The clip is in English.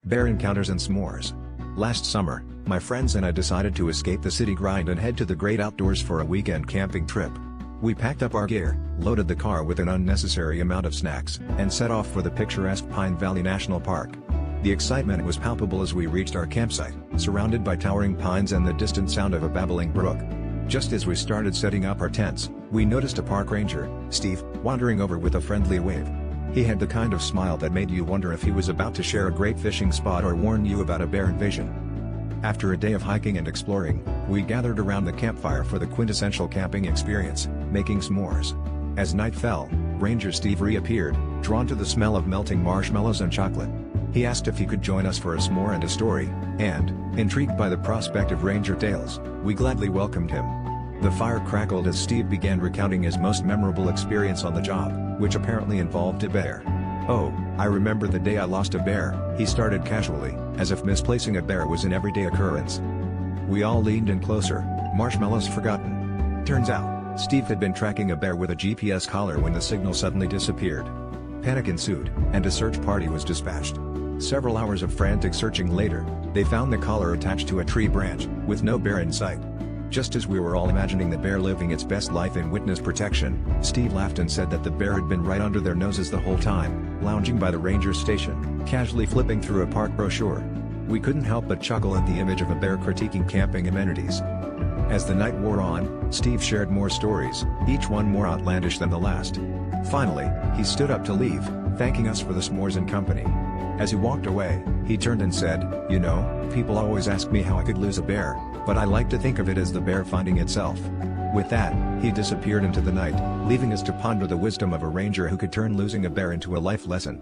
Bear encounters and s'mores. Last summer, my friends and I decided to escape the city grind and head to the great outdoors for a weekend camping trip. We packed up our gear, loaded the car with an unnecessary amount of snacks, and set off for the picturesque Pine Valley National Park. The excitement was palpable as we reached our campsite, surrounded by towering pines and the distant sound of a babbling brook. Just as we started setting up our tents, we noticed a park ranger, Steve, wandering over with a friendly wave. He had the kind of smile that made you wonder if he was about to share a great fishing spot or warn you about a bear invasion. After a day of hiking and exploring, we gathered around the campfire for the quintessential camping experience, making s'mores. As night fell, Ranger Steve reappeared, drawn to the smell of melting marshmallows and chocolate. He asked if he could join us for a s'more and a story, and, intrigued by the prospect of ranger tales, we gladly welcomed him. The fire crackled as Steve began recounting his most memorable experience on the job, which apparently involved a bear. "Oh, I remember the day I lost a bear," he started casually, as if misplacing a bear was an everyday occurrence. We all leaned in closer, marshmallows forgotten. Turns out, Steve had been tracking a bear with a GPS collar when the signal suddenly disappeared. Panic ensued, and a search party was dispatched. Several hours of frantic searching later, they found the collar attached to a tree branch, with no bear in sight. Just as we were all imagining the bear living its best life in witness protection, Steve laughed and said that the bear had been right under their noses the whole time, lounging by the ranger station, casually flipping through a park brochure. We couldn't help but chuckle at the image of a bear critiquing camping amenities. As the night wore on, Steve shared more stories, each one more outlandish than the last. Finally, he stood up to leave, thanking us for the s'mores and company. As he walked away, he turned and said, "You know, people always ask me how I could lose a bear, but I like to think of it as the bear finding itself." With that, he disappeared into the night, leaving us to ponder the wisdom of a ranger who could turn losing a bear into a life lesson.